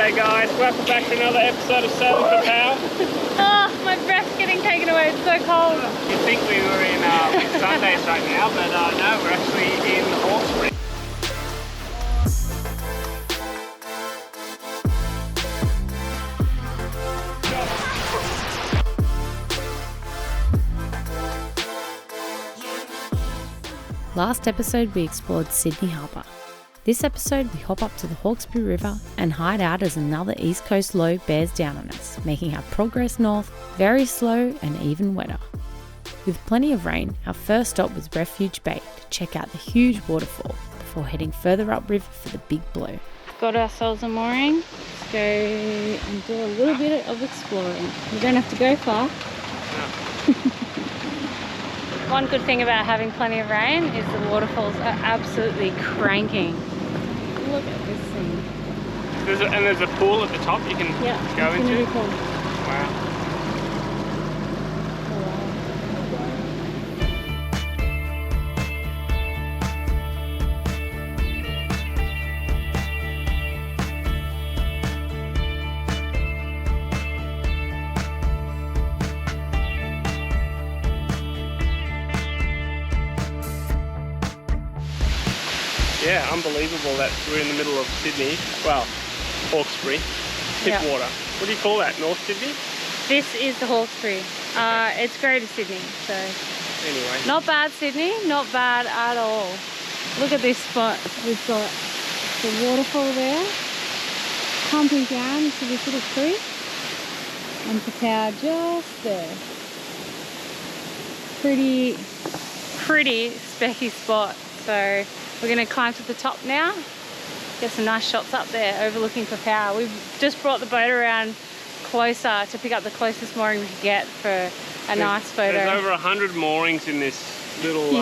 G'day guys, welcome back to another episode of Sailing Popao. Oh, my breath's getting taken away, it's so cold. You'd think we were in Sundays right now, but no, we're actually in Hawkesbury. Last episode we explored Sydney Harbour. This episode we hop up to the Hawkesbury River and hide out as another East Coast low bears down on us, making our progress north very slow and even wetter. With plenty of rain, our first stop was Refuge Bay to check out the huge waterfall before heading further upriver for the big blow. Got ourselves a mooring. Let's go and do a little bit of exploring. We don't have to go far. One good thing about having plenty of rain is the waterfalls are absolutely cranking. Look at this thing. There's a pool at the top you can go into? Cool. Wow. Yeah, unbelievable that we're in the middle of Sydney. Well, Hawkesbury. Tip water. What do you call that? North Sydney? This is the Hawkesbury. It's Greater Sydney, so... Anyway. Not bad Sydney, not bad at all. Look at this spot. We've got the waterfall there, pumping down into this little creek, and Popao just there. Pretty specky spot. So we're going to climb to the top now, get some nice shots up there overlooking Popao. We've just brought the boat around closer to pick up the closest mooring we could get for a nice photo. There's over 100 moorings in this little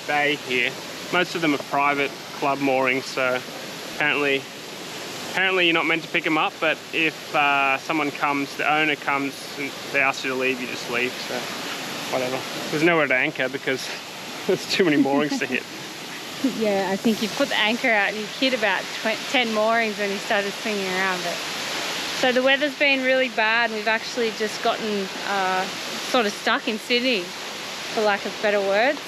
bay here. Most of them are private club moorings, so apparently you're not meant to pick them up, but if someone comes, the owner comes and they ask you to leave, you just leave, so whatever. There's nowhere to anchor because there's too many moorings to hit. Yeah, I think you put the anchor out and you hit about 10 moorings when you started swinging around it. So the weather's been really bad. We've actually just gotten sort of stuck in Sydney, for lack of better words.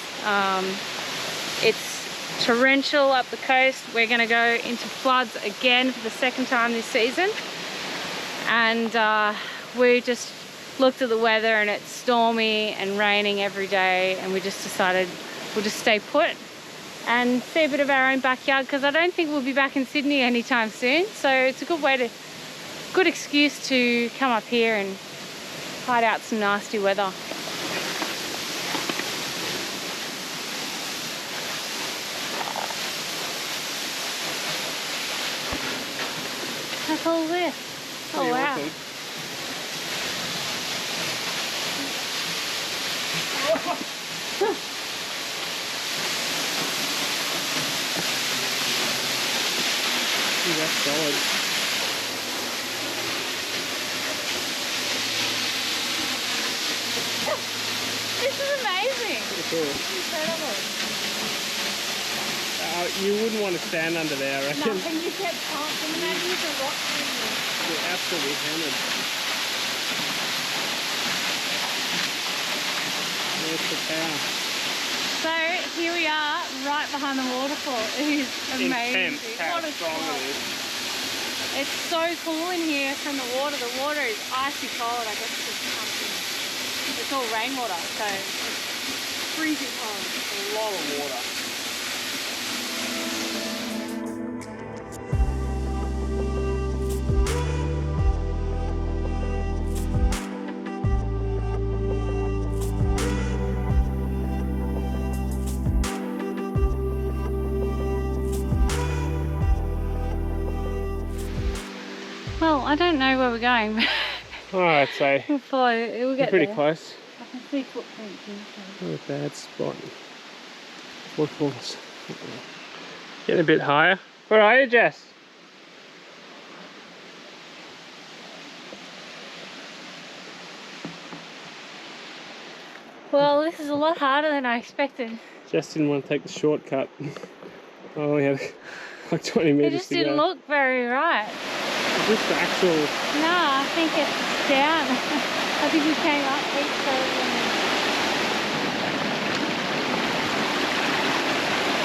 It's torrential up the coast. We're going to go into floods again for the second time this season. And we just looked at the weather and it's stormy and raining every day, and we just decided we'll just stay put and see a bit of our own backyard, because I don't think we'll be back in Sydney anytime soon. So it's a good excuse to come up here and hide out some nasty weather. How cool is this? Oh wow. That's solid. This is amazing. Pretty cool. Incredible. You wouldn't want to stand under there, I reckon. No, and you get pumped, and imagine if the rocks in there. You're absolutely hammered. There's the power. So here we are, right behind the waterfall. It is amazing. Intense how strong it is. It's so cool in here from the water. The water is icy cold. I guess it's pumping. It's all rainwater, so it's freezing cold. A lot of water. Well, I don't know where we're going, but I'd say we'll follow. We'll get pretty there. close. I can see footprints inside. Not a bad spot. Waterfalls. Getting a bit higher. Where are you, Jess? Well, this is a lot harder than I expected. Jess didn't want to take the shortcut. I only had like 20 meters to go. It just didn't look very right. It this the actual... No, I think it's down. I think we came up each side.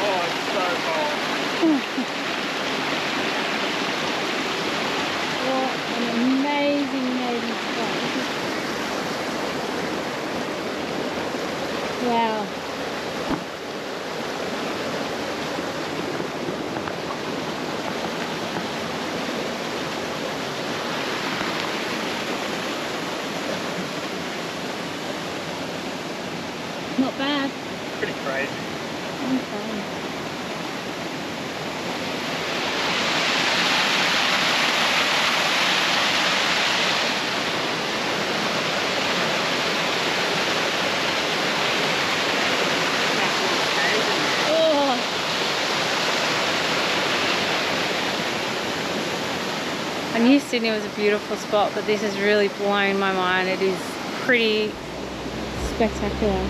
Oh, it's so cold. What an amazing, amazing spot. Wow. Not bad. Pretty crazy. Okay. I knew Sydney was a beautiful spot, but this has really blown my mind. It is pretty spectacular.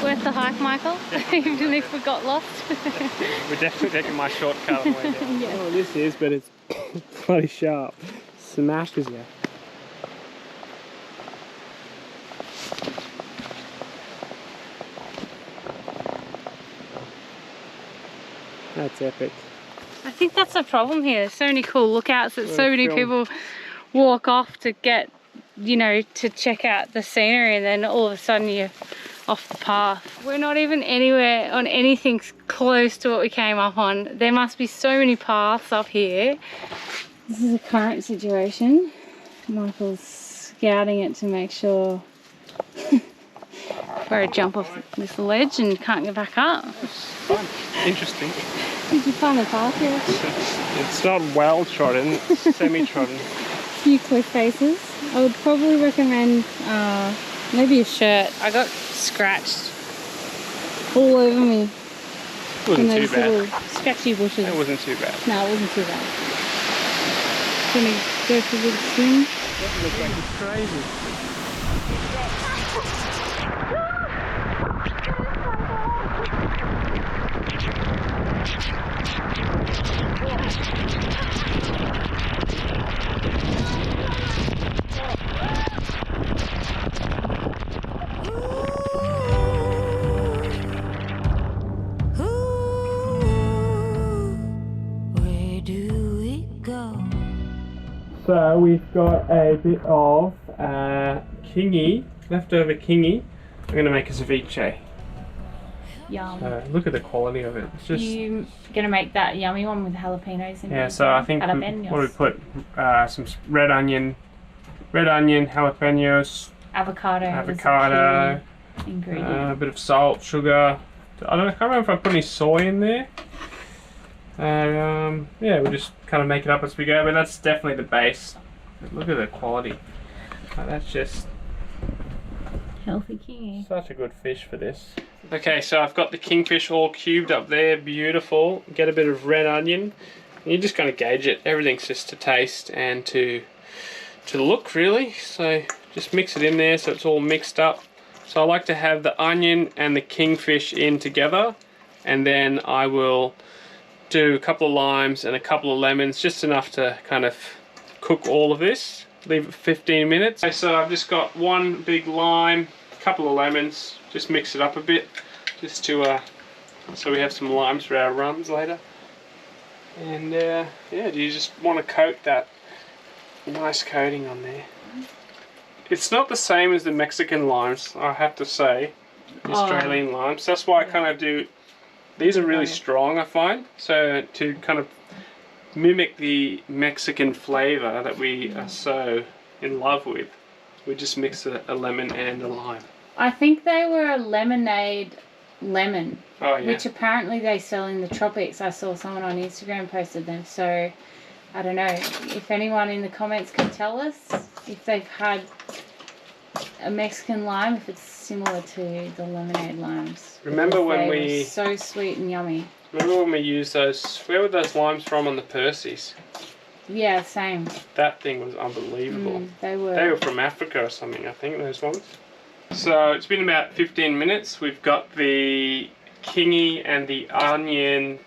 Worth the hike, Michael? Even if we got lost? We're definitely taking my shortcut on the way down. Yeah. I don't know what this is, but it's bloody sharp. Smashes you. That's epic. I think that's the problem here. There's so many cool lookouts that so many people walk off to get, you know, to check out the scenery, and then all of a sudden you're off the path. We're not even anywhere on anything close to what we came up on. There must be so many paths up here. This is a current situation. Michael's scouting it to make sure where I jump off this ledge and can't get back up. Fun. Interesting. Did you find the path here? It's not well trodden, it's semi-trodden. Few cliff faces. I would probably recommend maybe a shirt. I got scratched all over me. It wasn't too bad. Little scratchy bushes. It wasn't too bad. No, it wasn't too bad. Gonna go for a little swim. That looks like it's crazy. So we've got a bit of kingy, leftover kingy. I'm going to make a ceviche. Yum. So look at the quality of it. It's just... You gonna make that yummy one with jalapenos in it? Yeah, so I think what we put some red onion, jalapenos, avocado, ingredient. a bit of salt, sugar. I can't remember if I put any soy in there. Yeah, we'll just kind of make it up as we go, but that's definitely the base. Look at the quality. That's just Healthy kingy. such a good fish for this. Okay, so I've got the kingfish all cubed up there, beautiful. Get a bit of red onion. And you just kind of gauge it. Everything's just to taste and to look, really. So just mix it in there so it's all mixed up. So I like to have the onion and the kingfish in together, and then I will do a couple of limes and a couple of lemons, just enough to kind of cook all of this. Leave it for 15 minutes. Okay, so I've just got one big lime, a couple of lemons, just mix it up a bit, just to so we have some limes for our rums later. And yeah, do you just want to coat that nice coating on there? It's not the same as the Mexican limes, I have to say. The Australian limes. That's why I kind of do. These are really strong, I find. So to kind of mimic the Mexican flavour that we are so in love with, we just mix a lemon and a lime. I think they were a lemonade lemon, which apparently they sell in the tropics. I saw someone on Instagram posted them, so I don't know if anyone in the comments can tell us if they've had a Mexican lime, if it's similar to the lemonade limes. Remember when we... so sweet and yummy. Remember when we used those... Where were those limes from on the Percy's? Yeah, same. That thing was unbelievable. They were. They were from Africa or something, I think, those ones. So it's been about 15 minutes. We've got the kingy and the onion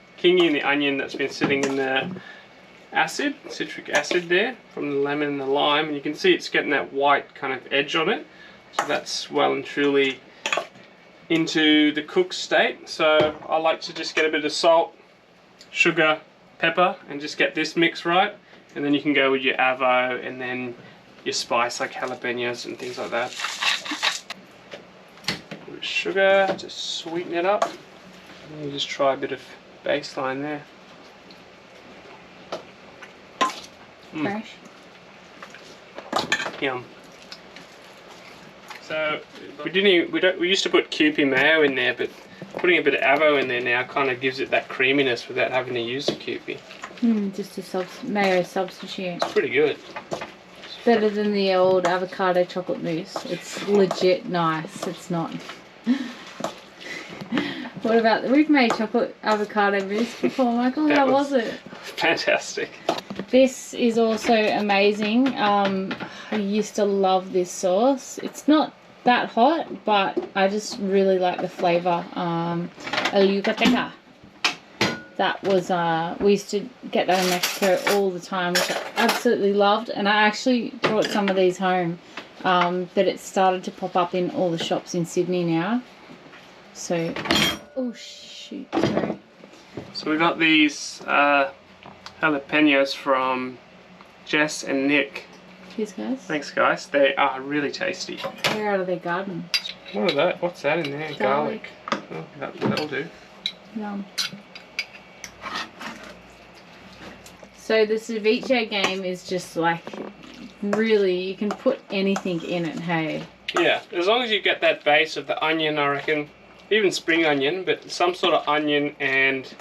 that's been sitting in the citric acid there from the lemon and the lime, and you can see it's getting that white kind of edge on it. So that's well and truly into the cooked state. So I like to just get a bit of salt, sugar, pepper, and just get this mix right. And then you can go with your avo and then your spice like jalapenos and things like that. Sugar to sweeten it up, and you just try a bit of baseline there. Fresh. Yum. So we used to put Kewpie mayo in there, but putting a bit of avo in there now kind of gives it that creaminess without having to use the Kewpie. Just a mayo substitute. It's pretty good. Better than the old avocado chocolate mousse. It's legit nice. It's not. What about, we've made chocolate avocado mousse before, Michael. How was it? Fantastic. This is also amazing. I used to love this sauce. It's not that hot, but I just really like the flavour. El Yucateca. That was, we used to get that in Mexico all the time, which I absolutely loved. And I actually brought some of these home. But it's started to pop up in all the shops in Sydney now. So, oh shoot, sorry. So we got these jalapenos from Jess and Nick. Cheers, guys. Thanks, guys. They are really tasty. They're out of their garden. What are that? What's that in there? Garlic. Oh, that'll do. Yum. So the ceviche game is just like, really, you can put anything in it, hey? Yeah, as long as you get that base of the onion, I reckon, even spring onion, but some sort of onion and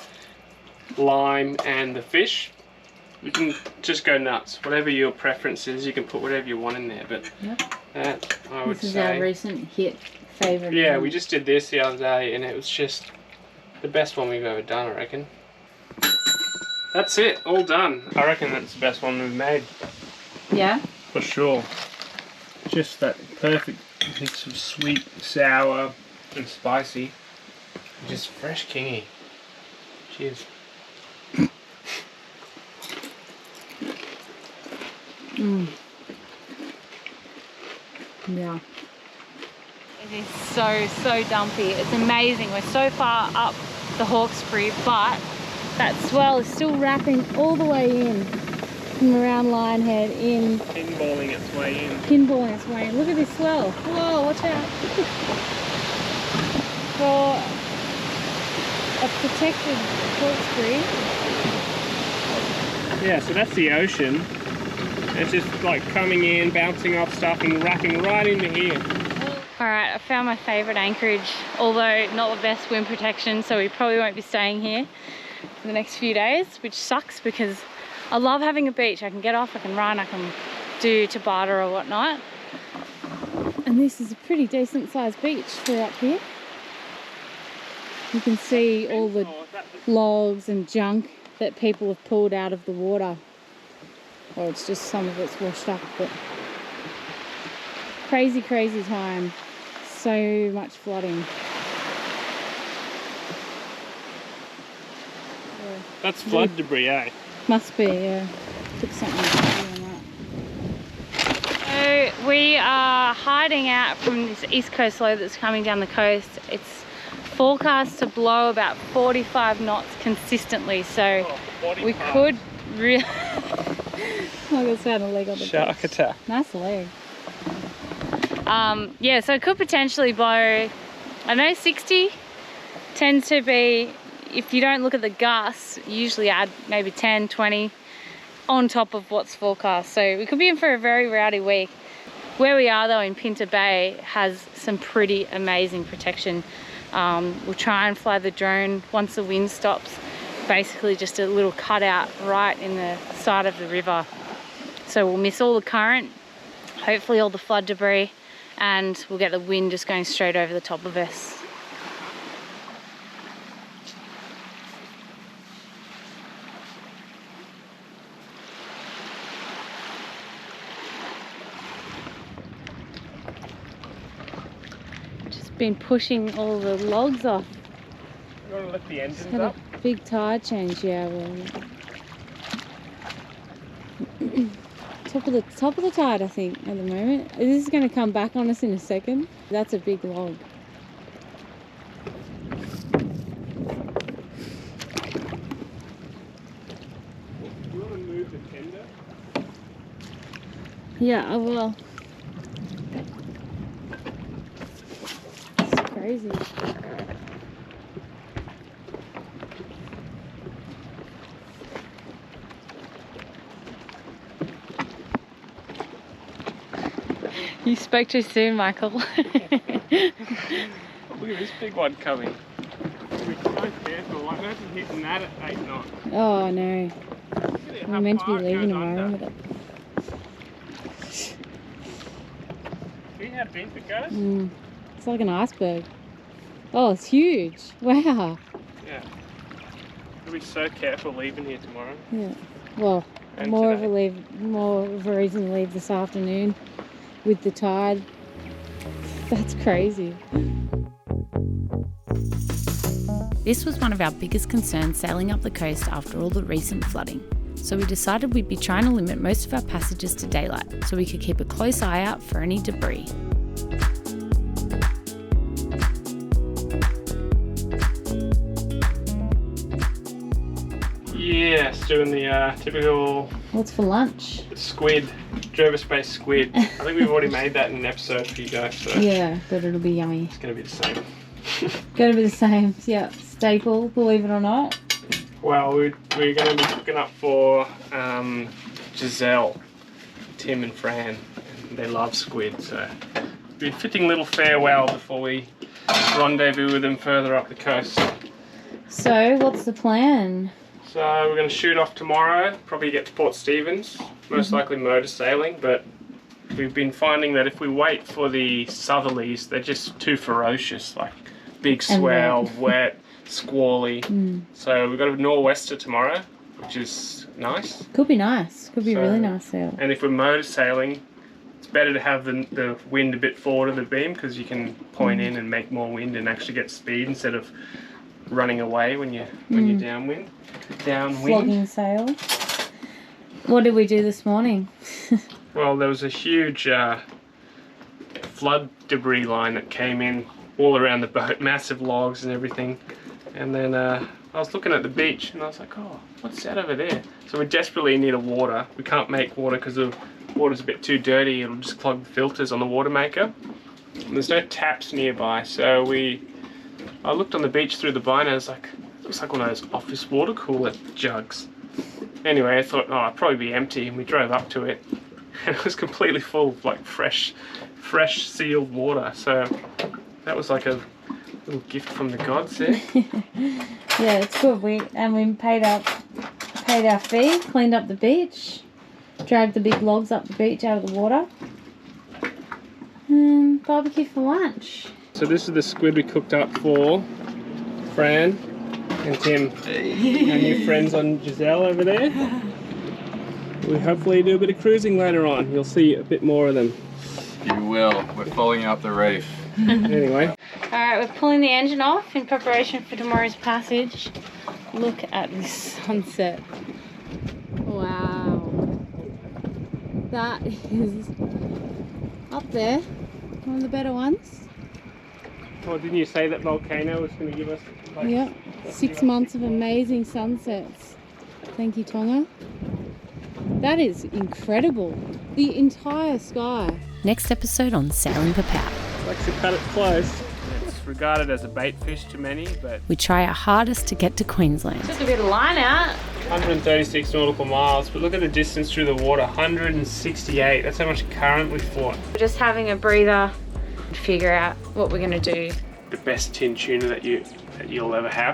lime and the fish, you can just go nuts. Whatever your preference is, you can put whatever you want in there, but that, I would say... This is our recent hit favourite. Yeah, we just did this the other day, and it was just the best one we've ever done, I reckon. That's it, all done. I reckon that's the best one we've made. Yeah? For sure. Just that perfect mix of sweet, sour, and spicy. Just fresh kingy. Cheers. Yeah. It is so dumpy. It's amazing. We're so far up the Hawkesbury, but that swell is still wrapping all the way in. From around Lionhead in. Pinballing its way in. Pinballing its way in. Look at this swell. Whoa, watch out. For a protected Hawkesbury. Yeah, so that's the ocean. It's just like coming in, bouncing off stuff and wrapping right into here. Alright, I found my favourite anchorage, although not the best wind protection, so we probably won't be staying here for the next few days, which sucks because I love having a beach. I can get off, I can run, I can do Tabata or whatnot. And this is a pretty decent sized beach for up here. You can see all the logs and junk that people have pulled out of the water. Or it's just some of it's washed up, but crazy time. So much flooding. That's flood debris, eh? Must be, yeah. Took something to do on that. So we are hiding out from this east coast low that's coming down the coast. It's forecast to blow about 45 knots consistently, so we could really... I just found a leg on the shark beach. attack. Nice leg. Yeah, so it could potentially blow, I know 60 tends to be, if you don't look at the gusts, you usually add maybe 10, 20 on top of what's forecast. So we could be in for a very rowdy week. Where we are though in Pinta Bay has some pretty amazing protection. We'll try and fly the drone once the wind stops. Basically just a little cutout right in the side of the river. So we'll miss all the current, hopefully all the flood debris, and we'll get the wind just going straight over the top of us. Just been pushing all the logs off. You want to lift the engines Had up? a big tide change, yeah. Well, top of the tide, I think, at the moment. This is going to come back on us in a second. That's a big log. You want to move the tender? Yeah, I will. It's crazy. You spoke too soon, Michael. Look at this big one coming. We're so careful. Like, imagine hitting that at 8 knots. Oh no. We're meant to be leaving tomorrow with it. See how deep it goes? It's like an iceberg. Oh, it's huge. Wow. Yeah. We'll be so careful leaving here tomorrow. Yeah. Well, And more today. of a reason to leave this afternoon with the tide. That's crazy. This was one of our biggest concerns sailing up the coast after all the recent flooding. So we decided we'd be trying to limit most of our passages to daylight so we could keep a close eye out for any debris. Yes, doing the typical What's for lunch? squid, Jervis-based squid. I think we've already made that in an episode for you guys, so Yeah, but it'll be yummy. it's going to be the same. Gotta be the same. Yeah, staple, believe it or not. Well, we're going to be cooking up for Giselle, Tim and Fran. They love squid, so it'll be a fitting little farewell before we rendezvous with them further up the coast. So, what's the plan? So we're going to shoot off tomorrow, probably get to Port Stephens, most likely motor sailing, but we've been finding that if we wait for the southerlies, they're just too ferocious, like big swell, wet, squally. So we've got a nor'wester tomorrow, which is nice. Could be nice. Could be So- really nice sail. And if we're motor sailing, it's better to have the wind a bit forward of the beam because you can point in and make more wind and actually get speed instead of running away when you're downwind. Flogging sail. What did we do this morning? Well, there was a huge flood debris line that came in all around the boat, massive logs and everything. And then I was looking at the beach and I was like, oh, what's that over there? So we desperately need a water. We can't make water because the water's a bit too dirty. It'll just clog the filters on the water maker. And there's no taps nearby, so I looked on the beach through the blind and I was like, it looks like one of those office water cooler jugs. Anyway, I thought, oh, it'd probably be empty, and we drove up to it, and it was completely full of like fresh sealed water. So that was like a little gift from the gods there. Yeah, it's good. We paid our fee, cleaned up the beach, dragged the big logs up the beach out of the water, and barbecue for lunch. So this is the squid we cooked up for Fran and Tim, our new friends on Giselle over there. We hopefully do a bit of cruising later on. You'll see a bit more of them. You will. We're following up the reef. Anyway. Alright, we're pulling the engine off in preparation for tomorrow's passage. Look at this sunset. Wow. That is up there. One of the better ones. Well, didn't you say that volcano was going to give us... Like, Yep, 6 months of amazing sunsets. Thank you, Tonga. That is incredible. The entire sky. Next episode on Sailing Popao. Likes to cut it close. It's regarded as a bait fish to many, but... We try our hardest to get to Queensland. Took a bit of line out. 136 nautical miles, but look at the distance through the water, 168. That's how much current we fought. We're just having a breather and figure out what we're going to do. The best tin tuna that you'll ever have.